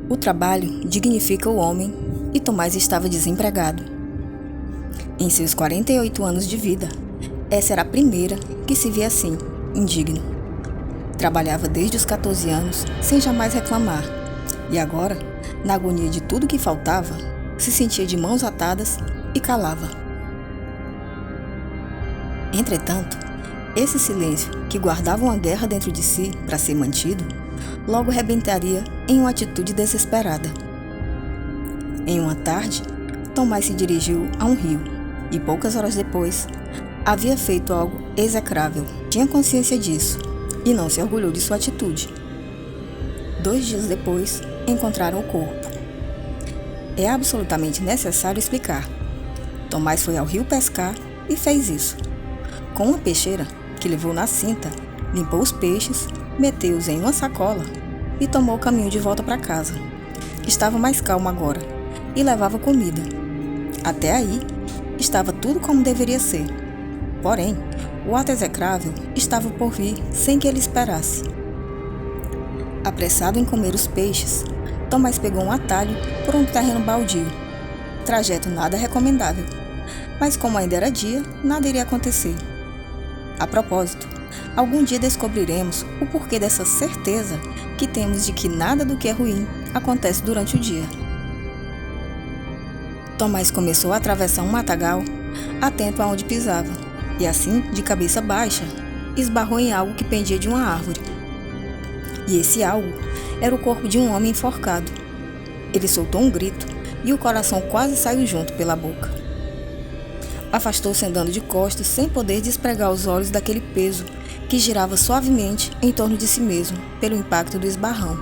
O trabalho dignifica o homem e Tomás estava desempregado. Em seus 48 anos de vida, essa era a primeira que se via assim, indigno. Trabalhava desde os 14 anos, sem jamais reclamar, e agora, na agonia de tudo que faltava, se sentia de mãos atadas e calava. Entretanto, esse silêncio, que guardava uma guerra dentro de si para ser mantido, logo rebentaria em uma atitude desesperada. Em uma tarde, Tomás se dirigiu a um rio e poucas horas depois havia feito algo execrável. Tinha consciência disso e não se orgulhou de sua atitude. 2 dias depois, encontraram o corpo. É absolutamente necessário explicar. Tomás foi ao rio pescar e fez isso. Com uma peixeira que levou na cinta, limpou os peixes, meteu-os em uma sacola e tomou o caminho de volta para casa. Estava mais calmo agora e levava comida. Até aí, estava tudo como deveria ser. Porém, o ato execrável estava por vir sem que ele esperasse. Apressado em comer os peixes, Tomás pegou um atalho por um terreno baldio. Trajeto nada recomendável, mas como ainda era dia, nada iria acontecer. A propósito, algum dia descobriremos o porquê dessa certeza que temos de que nada do que é ruim acontece durante o dia. Tomás começou a atravessar um matagal, atento aonde pisava, e assim, de cabeça baixa, esbarrou em algo que pendia de uma árvore. E esse algo era o corpo de um homem enforcado. Ele soltou um grito e o coração quase saiu junto pela boca. Afastou-se andando de costas sem poder despregar os olhos daquele peso que girava suavemente em torno de si mesmo pelo impacto do esbarrão.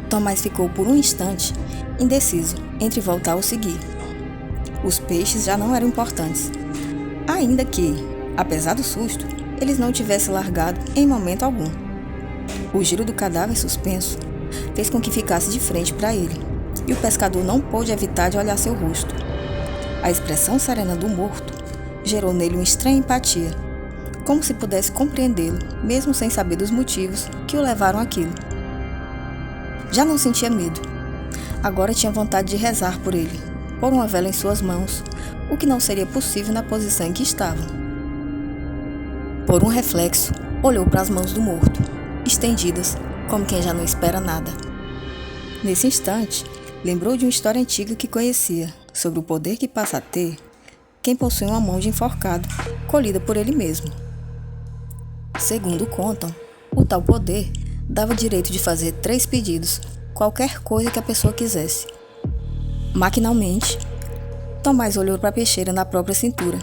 Tomás ficou por um instante indeciso entre voltar ou seguir. Os peixes já não eram importantes, ainda que, apesar do susto, eles não tivessem largado em momento algum. O giro do cadáver suspenso fez com que ficasse de frente para ele, e o pescador não pôde evitar de olhar seu rosto. A expressão serena do morto gerou nele uma estranha empatia, como se pudesse compreendê-lo, mesmo sem saber dos motivos que o levaram àquilo. Já não sentia medo. Agora tinha vontade de rezar por ele, pôr uma vela em suas mãos, o que não seria possível na posição em que estava. Por um reflexo, olhou para as mãos do morto, estendidas, como quem já não espera nada. Nesse instante, lembrou de uma história antiga que conhecia, sobre o poder que passa a ter quem possui uma mão de enforcado, colhida por ele mesmo. Segundo contam, o tal poder dava direito de fazer 3 pedidos, qualquer coisa que a pessoa quisesse. Maquinalmente, Tomás olhou para a peixeira na própria cintura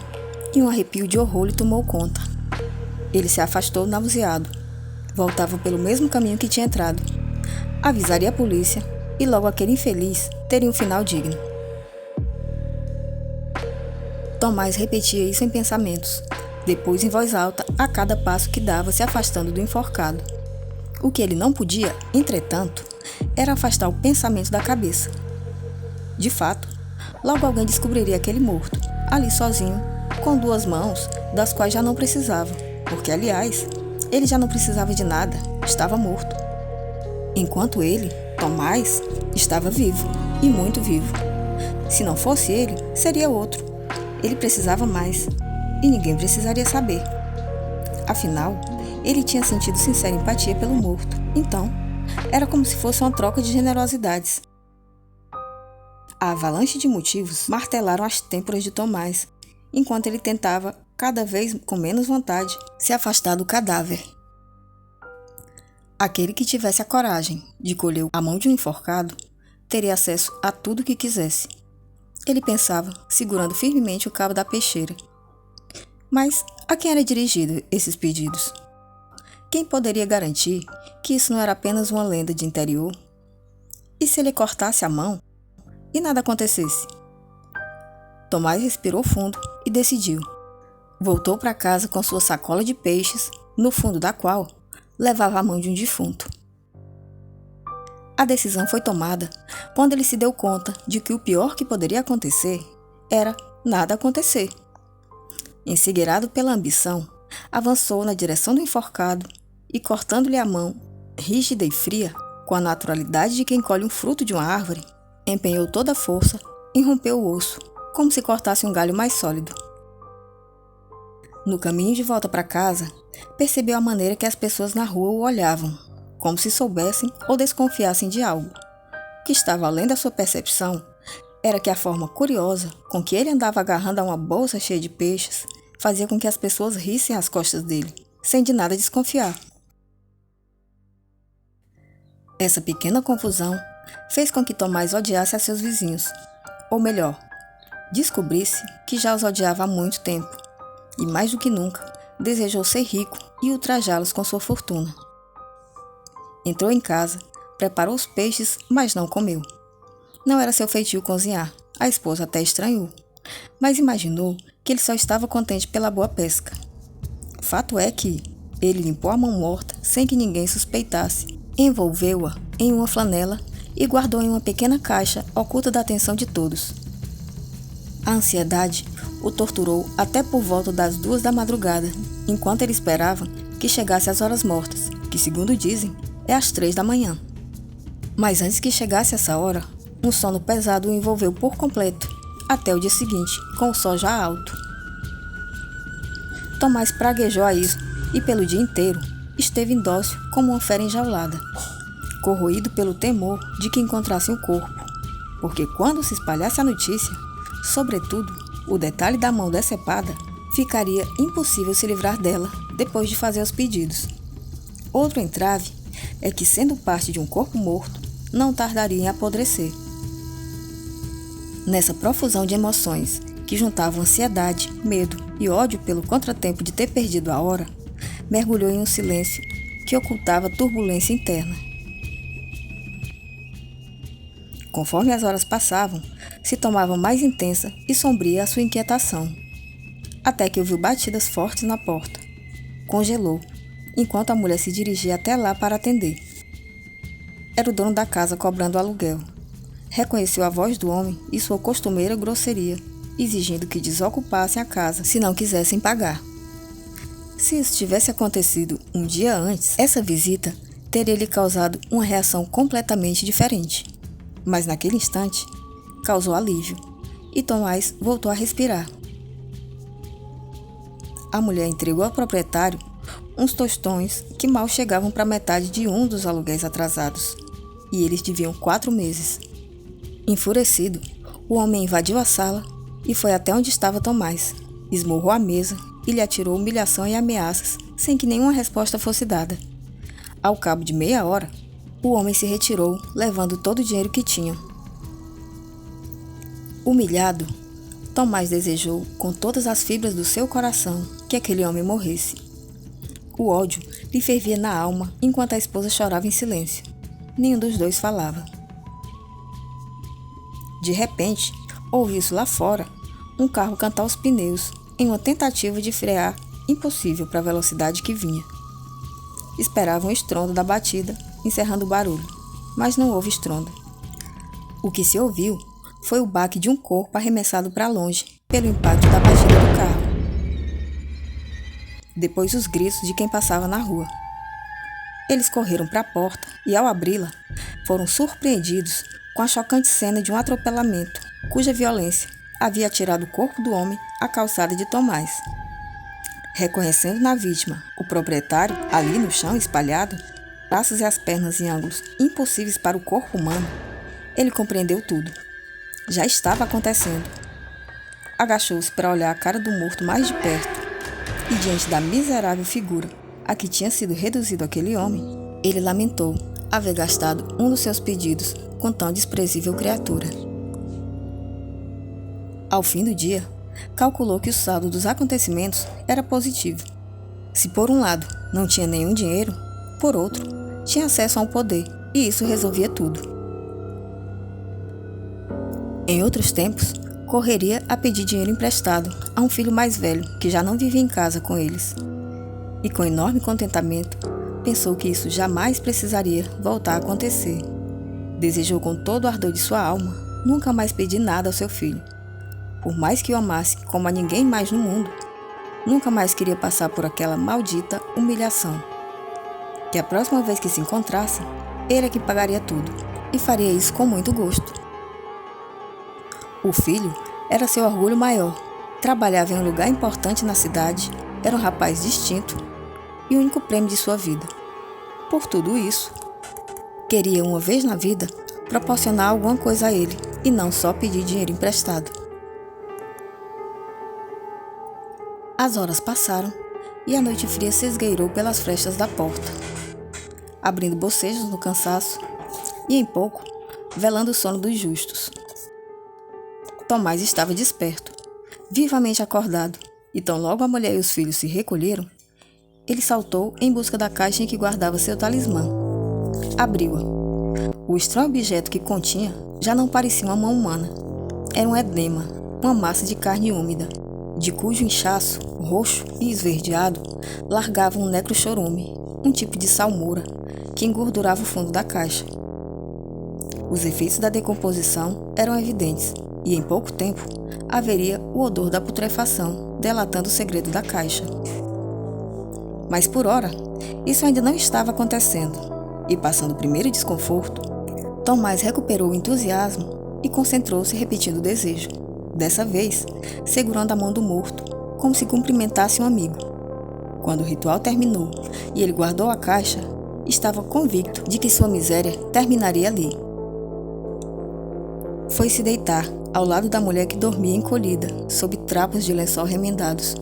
e um arrepio de horror lhe tomou conta. Ele se afastou nauseado. Voltava pelo mesmo caminho que tinha entrado. Avisaria a polícia e logo aquele infeliz teria um final digno. Tomás repetia isso em pensamentos, depois em voz alta a cada passo que dava se afastando do enforcado. O que ele não podia, entretanto, era afastar o pensamento da cabeça. De fato, logo alguém descobriria aquele morto, ali sozinho, com 2 mãos, das quais já não precisava, porque, aliás, ele já não precisava de nada, estava morto. Enquanto ele, Tomás, estava vivo, e muito vivo. Se não fosse ele, seria outro. Ele precisava mais, e ninguém precisaria saber. Afinal, ele tinha sentido sincera empatia pelo morto, então, era como se fosse uma troca de generosidades. A avalanche de motivos martelaram as têmporas de Tomás, enquanto ele tentava, cada vez com menos vontade, se afastar do cadáver. Aquele que tivesse a coragem de colher a mão de um enforcado teria acesso a tudo o que quisesse. Ele pensava, segurando firmemente o cabo da peixeira. Mas a quem era dirigido esses pedidos? Quem poderia garantir que isso não era apenas uma lenda de interior? E se ele cortasse a mão e nada acontecesse? Tomás respirou fundo e decidiu. Voltou para casa com sua sacola de peixes, no fundo da qual levava a mão de um defunto. A decisão foi tomada quando ele se deu conta de que o pior que poderia acontecer era nada acontecer. Encegueirado pela ambição, avançou na direção do enforcado e, cortando-lhe a mão, rígida e fria, com a naturalidade de quem colhe um fruto de uma árvore, empenhou toda a força em romper o osso, como se cortasse um galho mais sólido. No caminho de volta para casa, percebeu a maneira que as pessoas na rua o olhavam, como se soubessem ou desconfiassem de algo. O que estava além da sua percepção era que a forma curiosa com que ele andava agarrando a uma bolsa cheia de peixes fazia com que as pessoas rissem às costas dele, sem de nada desconfiar. Essa pequena confusão fez com que Tomás odiasse a seus vizinhos, ou melhor, descobrisse que já os odiava há muito tempo, e mais do que nunca, desejou ser rico e ultrajá-los com sua fortuna. Entrou em casa, preparou os peixes, mas não comeu. Não era seu feitio cozinhar, a esposa até estranhou, mas imaginou que ele só estava contente pela boa pesca. Fato é que ele limpou a mão morta sem que ninguém suspeitasse, envolveu-a em uma flanela e guardou em uma pequena caixa oculta da atenção de todos. A ansiedade o torturou até por volta das 2 da madrugada, enquanto ele esperava que chegasse às horas mortas, que, segundo dizem, é às 3 da manhã. Mas antes que chegasse essa hora, um sono pesado o envolveu por completo, até o dia seguinte, com o sol já alto. Tomás praguejou a isso e, pelo dia inteiro, esteve indócil como uma fera enjaulada, corroído pelo temor de que encontrasse um corpo, porque quando se espalhasse a notícia, sobretudo o detalhe da mão decepada, ficaria impossível se livrar dela depois de fazer os pedidos. Outro entrave é que, sendo parte de um corpo morto, não tardaria em apodrecer. Nessa profusão de emoções, que juntavam ansiedade, medo e ódio pelo contratempo de ter perdido a hora, mergulhou em um silêncio que ocultava turbulência interna. Conforme as horas passavam, se tornava mais intensa e sombria a sua inquietação, até que ouviu batidas fortes na porta. Congelou, enquanto a mulher se dirigia até lá para atender. Era o dono da casa cobrando o aluguel. Reconheceu a voz do homem e sua costumeira grosseria, exigindo que desocupassem a casa se não quisessem pagar. Se isso tivesse acontecido um dia antes, essa visita teria lhe causado uma reação completamente diferente. Mas naquele instante, causou alívio, e Tomás voltou a respirar. A mulher entregou ao proprietário uns tostões que mal chegavam para metade de um dos aluguéis atrasados, e eles deviam 4 meses. Enfurecido, o homem invadiu a sala e foi até onde estava Tomás, esmurrou a mesa e lhe atirou humilhação e ameaças sem que nenhuma resposta fosse dada. Ao cabo de meia hora, o homem se retirou, levando todo o dinheiro que tinha. Humilhado, Tomás desejou, com todas as fibras do seu coração, que aquele homem morresse. O ódio lhe fervia na alma enquanto a esposa chorava em silêncio. Nenhum dos dois falava. De repente, ouviu-se lá fora um carro cantar os pneus em uma tentativa de frear impossível para a velocidade que vinha. Esperavam o estrondo da batida, encerrando o barulho, mas não houve estrondo. O que se ouviu foi o baque de um corpo arremessado para longe pelo impacto da batida do carro. Depois os gritos de quem passava na rua. Eles correram para a porta e, ao abri-la, foram surpreendidos com a chocante cena de um atropelamento, cuja violência havia tirado o corpo do homem à calçada de Tomás. Reconhecendo na vítima o proprietário ali no chão espalhado, braços e as pernas em ângulos impossíveis para o corpo humano, ele compreendeu tudo. Já estava acontecendo. Agachou-se para olhar a cara do morto mais de perto, e diante da miserável figura a que tinha sido reduzido aquele homem, ele lamentou haver gastado um dos seus pedidos com tão desprezível criatura. Ao fim do dia, calculou que o saldo dos acontecimentos era positivo. Se por um lado não tinha nenhum dinheiro, por outro, tinha acesso a um poder, e isso resolvia tudo. Em outros tempos, correria a pedir dinheiro emprestado a um filho mais velho que já não vivia em casa com eles. E com enorme contentamento, pensou que isso jamais precisaria voltar a acontecer. Desejou com todo o ardor de sua alma nunca mais pedir nada ao seu filho. Por mais que o amasse como a ninguém mais no mundo, nunca mais queria passar por aquela maldita humilhação. Que a próxima vez que se encontrassem, ele é que pagaria tudo, e faria isso com muito gosto. O filho era seu orgulho maior. Trabalhava em um lugar importante na cidade, era um rapaz distinto e o único prêmio de sua vida. Por tudo isso, queria uma vez na vida proporcionar alguma coisa a ele e não só pedir dinheiro emprestado. As horas passaram e a noite fria se esgueirou pelas frestas da porta, abrindo bocejos no cansaço e, em pouco, velando o sono dos justos. Tomás estava desperto, vivamente acordado, e tão logo a mulher e os filhos se recolheram, ele saltou em busca da caixa em que guardava seu talismã. Abriu-a. O estranho objeto que continha já não parecia uma mão humana. Era um edema, uma massa de carne úmida, de cujo inchaço, roxo e esverdeado, largava um necrochorume, um tipo de salmoura, que engordurava o fundo da caixa. Os efeitos da decomposição eram evidentes, e em pouco tempo haveria o odor da putrefação, delatando o segredo da caixa. Mas por ora, isso ainda não estava acontecendo, e passando o primeiro desconforto, Tomás recuperou o entusiasmo e concentrou-se repetindo o desejo, dessa vez segurando a mão do morto, como se cumprimentasse um amigo. Quando o ritual terminou e ele guardou a caixa, estava convicto de que sua miséria terminaria ali. Foi se deitar ao lado da mulher que dormia encolhida, sob trapos de lençol remendados.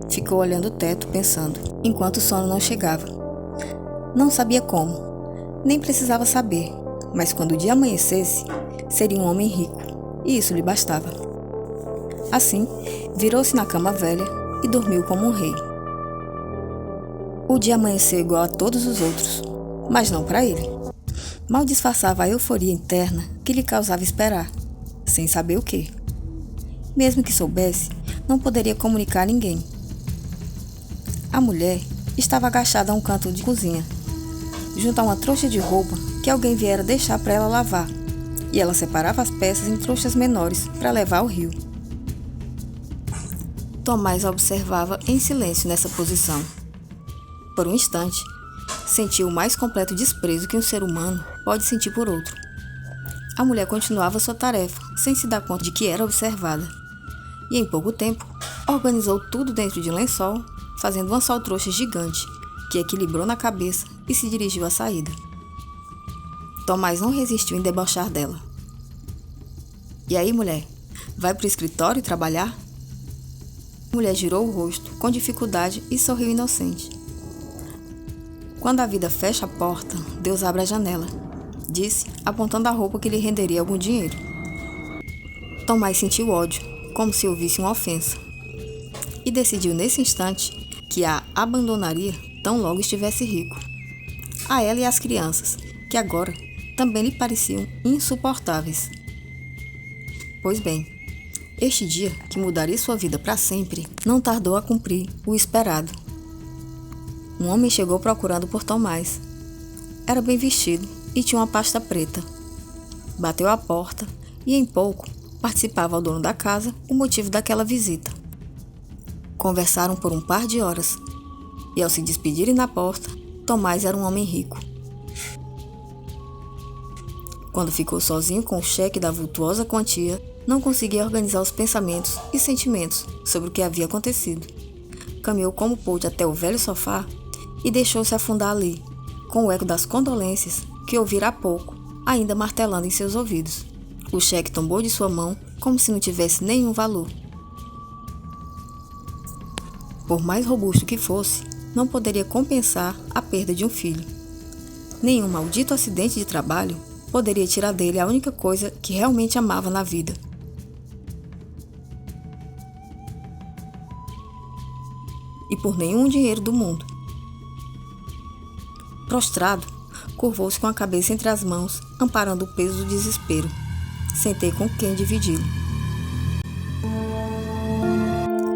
Ficou olhando o teto, pensando, enquanto o sono não chegava. Não sabia como, nem precisava saber, mas quando o dia amanhecesse, seria um homem rico, e isso lhe bastava. Assim, virou-se na cama velha e dormiu como um rei. O dia amanheceu igual a todos os outros, mas não para ele. Mal disfarçava a euforia interna que lhe causava esperar, sem saber o quê. Mesmo que soubesse, não poderia comunicar a ninguém. A mulher estava agachada a um canto de cozinha, junto a uma trouxa de roupa que alguém viera deixar para ela lavar, e ela separava as peças em trouxas menores para levar ao rio. Tomás a observava em silêncio nessa posição. Por um instante, sentiu o mais completo desprezo que um ser humano pode sentir por outro. A mulher continuava sua tarefa, sem se dar conta de que era observada, e em pouco tempo organizou tudo dentro de um lençol, fazendo uma saltrouxa gigante, que equilibrou na cabeça e se dirigiu à saída. Tomás não resistiu em debochar dela. "E aí, mulher, vai pro escritório trabalhar?" A mulher girou o rosto com dificuldade e sorriu inocente. "Quando a vida fecha a porta, Deus abre a janela", disse, apontando a roupa que lhe renderia algum dinheiro. Tomás sentiu ódio, como se ouvisse uma ofensa, e decidiu nesse instante que a abandonaria tão logo estivesse rico. A ela e às crianças, que agora também lhe pareciam insuportáveis. Pois bem, este dia, que mudaria sua vida para sempre, não tardou a cumprir o esperado. Um homem chegou procurando por Tomás. Era bem vestido e tinha uma pasta preta. Bateu à porta e, em pouco, participava ao dono da casa o motivo daquela visita. Conversaram por um par de horas, e ao se despedirem na porta, Tomás era um homem rico. Quando ficou sozinho com o cheque da vultuosa quantia, não conseguia organizar os pensamentos e sentimentos sobre o que havia acontecido. Caminhou como pôde até o velho sofá e deixou-se afundar ali, com o eco das condolências que ouvira há pouco, ainda martelando em seus ouvidos. O cheque tombou de sua mão como se não tivesse nenhum valor. Por mais robusto que fosse, não poderia compensar a perda de um filho. Nenhum maldito acidente de trabalho poderia tirar dele a única coisa que realmente amava na vida. E por nenhum dinheiro do mundo. Prostrado, curvou-se com a cabeça entre as mãos, amparando o peso do desespero, sem ter com quem dividi-lo.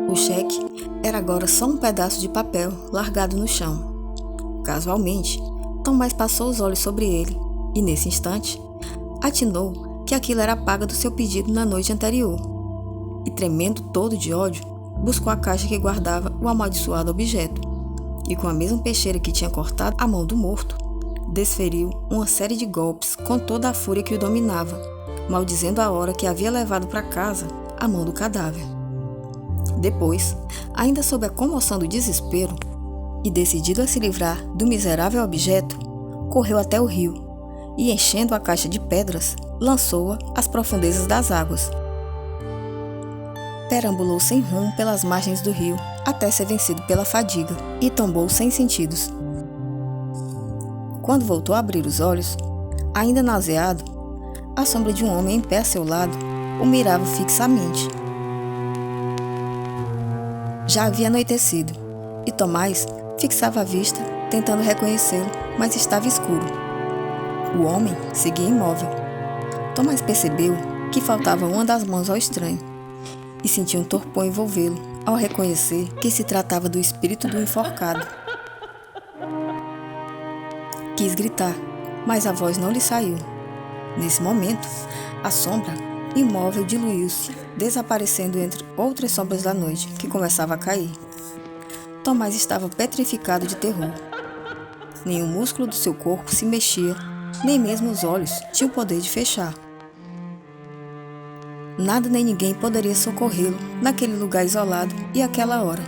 O cheque era agora só um pedaço de papel largado no chão. Casualmente, Tomás passou os olhos sobre ele e, nesse instante, atinou que aquilo era a paga do seu pedido na noite anterior. E, tremendo todo de ódio, buscou a caixa que guardava o amaldiçoado objeto e, com a mesma peixeira que tinha cortado a mão do morto, desferiu uma série de golpes com toda a fúria que o dominava, maldizendo a hora que havia levado para casa a mão do cadáver. Depois, ainda sob a comoção do desespero, e decidido a se livrar do miserável objeto, correu até o rio e, enchendo a caixa de pedras, lançou-a às profundezas das águas. Perambulou sem rumo pelas margens do rio até ser vencido pela fadiga e tombou sem sentidos. Quando voltou a abrir os olhos, ainda nauseado, a sombra de um homem em pé a seu lado o mirava fixamente. Já havia anoitecido e Tomás fixava a vista, tentando reconhecê-lo, mas estava escuro. O homem seguia imóvel. Tomás percebeu que faltava uma das mãos ao estranho e sentiu um torpor envolvê-lo ao reconhecer que se tratava do espírito do enforcado. Quis gritar, mas a voz não lhe saiu. Nesse momento, a sombra imóvel diluiu-se, desaparecendo entre outras sombras da noite que começava a cair. Tomás estava petrificado de terror. Nenhum músculo do seu corpo se mexia, nem mesmo os olhos tinham o poder de fechar. Nada nem ninguém poderia socorrê-lo naquele lugar isolado e àquela hora.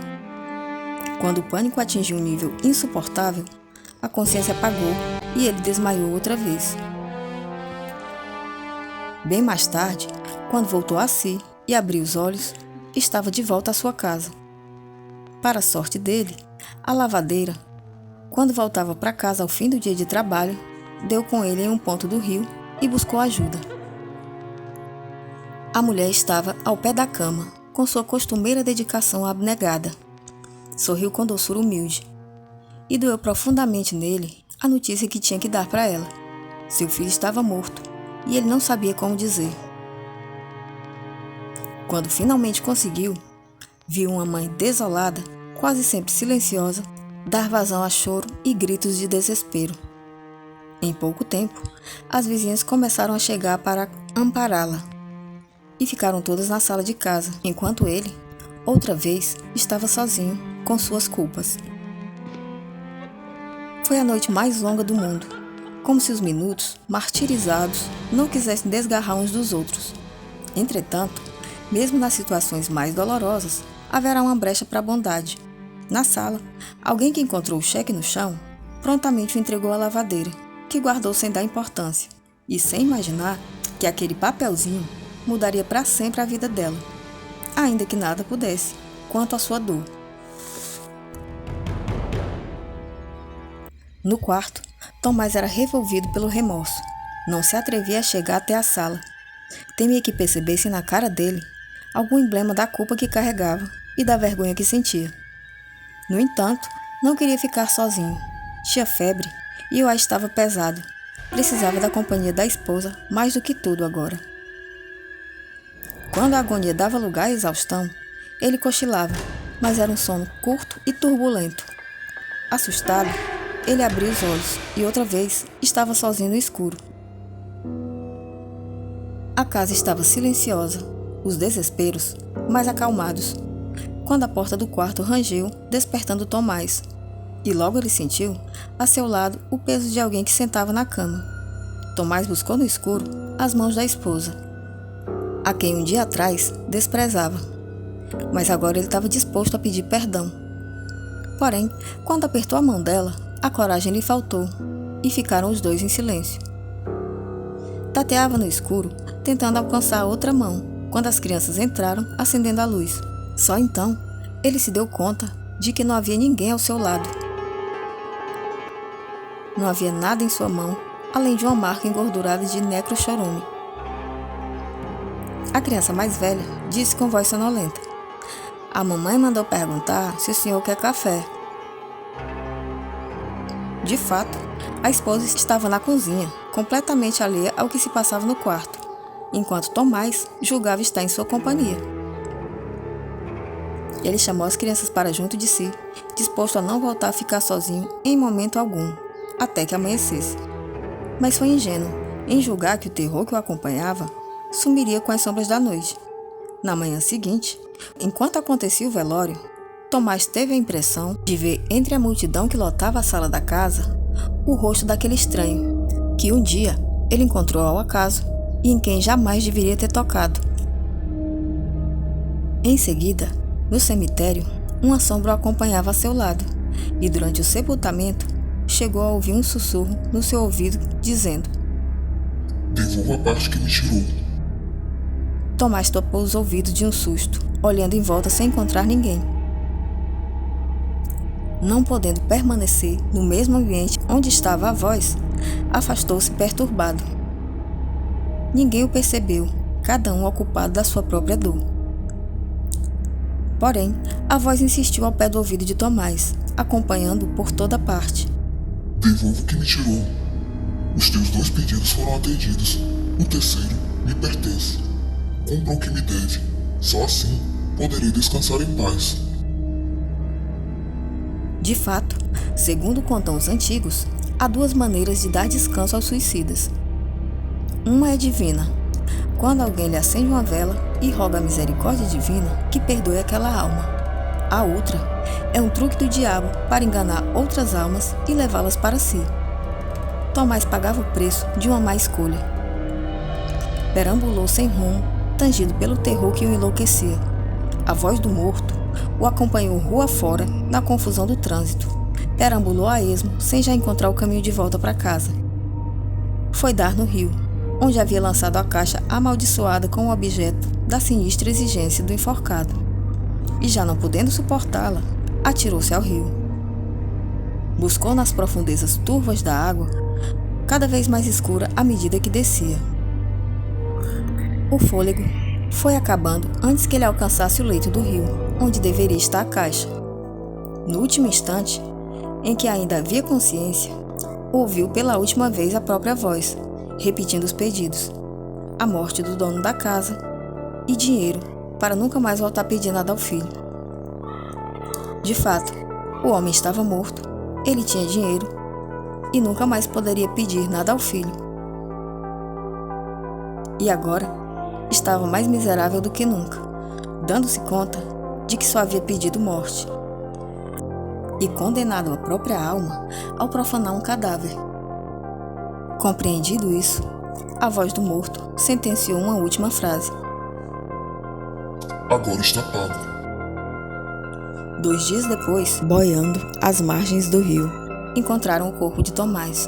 Quando o pânico atingiu um nível insuportável, a consciência apagou e ele desmaiou outra vez. Bem mais tarde, quando voltou a si e abriu os olhos, estava de volta à sua casa. Para a sorte dele, a lavadeira, quando voltava para casa ao fim do dia de trabalho, deu com ele em um ponto do rio e buscou ajuda. A mulher estava ao pé da cama, com sua costumeira dedicação abnegada. Sorriu com doçura humilde, e doeu profundamente nele a notícia que tinha que dar para ela. Seu filho estava morto, e ele não sabia como dizer. Quando finalmente conseguiu, viu uma mãe desolada, quase sempre silenciosa, dar vazão a choro e gritos de desespero. Em pouco tempo, as vizinhas começaram a chegar para ampará-la e ficaram todas na sala de casa, enquanto ele, outra vez, estava sozinho com suas culpas. Foi a noite mais longa do mundo, como se os minutos, martirizados, não quisessem desgarrar uns dos outros. Entretanto, mesmo nas situações mais dolorosas, haverá uma brecha para a bondade. Na sala, alguém que encontrou o cheque no chão, prontamente o entregou à lavadeira, que guardou sem dar importância, e sem imaginar que aquele papelzinho mudaria para sempre a vida dela, ainda que nada pudesse, quanto à sua dor. No quarto, Tomás era revolvido pelo remorso. Não se atrevia a chegar até a sala. Temia que percebessem na cara dele algum emblema da culpa que carregava e da vergonha que sentia. No entanto, não queria ficar sozinho. Tinha febre e o ar estava pesado. Precisava da companhia da esposa mais do que tudo agora. Quando a agonia dava lugar à exaustão, ele cochilava, mas era um sono curto e turbulento. Assustado, ele abriu os olhos e outra vez estava sozinho no escuro. A casa estava silenciosa, os desesperos mais acalmados, quando a porta do quarto rangeu, despertando Tomás, e logo ele sentiu, a seu lado, o peso de alguém que sentava na cama. Tomás buscou no escuro as mãos da esposa, a quem um dia atrás desprezava, mas agora ele estava disposto a pedir perdão. Porém, quando apertou a mão dela, a coragem lhe faltou, e ficaram os dois em silêncio. Tateava no escuro, tentando alcançar a outra mão, quando as crianças entraram, acendendo a luz. Só então, ele se deu conta de que não havia ninguém ao seu lado. Não havia nada em sua mão, além de uma marca engordurada de necrochorume. A criança mais velha disse com voz sonolenta: "A mamãe mandou perguntar se o senhor quer café." De fato, a esposa estava na cozinha, completamente alheia ao que se passava no quarto, enquanto Tomás julgava estar em sua companhia. Ele chamou as crianças para junto de si, disposto a não voltar a ficar sozinho em momento algum, até que amanhecesse. Mas foi ingênuo em julgar que o terror que o acompanhava sumiria com as sombras da noite. Na manhã seguinte, enquanto acontecia o velório, Tomás teve a impressão de ver entre a multidão que lotava a sala da casa o rosto daquele estranho, que um dia ele encontrou ao acaso e em quem jamais deveria ter tocado. Em seguida, no cemitério, um assombro o acompanhava a seu lado, e durante o sepultamento, chegou a ouvir um sussurro no seu ouvido, dizendo: Devolva a parte que me tirou. Tomás topou os ouvidos de um susto, olhando em volta sem encontrar ninguém. Não podendo permanecer no mesmo ambiente onde estava a voz, afastou-se perturbado. Ninguém o percebeu, cada um ocupado da sua própria dor. Porém, a voz insistiu ao pé do ouvido de Tomás, acompanhando-o por toda parte. Devolva o que me tirou. Os teus 2 pedidos foram atendidos. O terceiro me pertence. Cumpra o que me deve. Só assim poderei descansar em paz. De fato, segundo contam os antigos, há 2 maneiras de dar descanso aos suicidas. Uma é divina, quando alguém lhe acende uma vela e roga a misericórdia divina que perdoe aquela alma. A outra é um truque do diabo para enganar outras almas e levá-las para si. Tomás pagava o preço de uma má escolha. Perambulou sem rumo, tangido pelo terror que o enlouquecia. A voz do morto o acompanhou rua fora na confusão do trânsito. Perambulou a esmo sem já encontrar o caminho de volta para casa. Foi dar no rio, onde havia lançado a caixa amaldiçoada com o objeto da sinistra exigência do enforcado. E já não podendo suportá-la, atirou-se ao rio. Buscou nas profundezas turvas da água, cada vez mais escura à medida que descia. O fôlego foi acabando antes que ele alcançasse o leito do rio, onde deveria estar a caixa. No último instante, em que ainda havia consciência, ouviu pela última vez a própria voz, repetindo os pedidos: a morte do dono da casa e dinheiro para nunca mais voltar a pedir nada ao filho. De fato, o homem estava morto, ele tinha dinheiro e nunca mais poderia pedir nada ao filho. E agora, estava mais miserável do que nunca, dando-se conta de que só havia pedido morte e condenado a própria alma ao profanar um cadáver. Compreendido isso, a voz do morto sentenciou uma última frase: Agora está pago. 2 dias depois, boiando às margens do rio, encontraram o corpo de Tomás.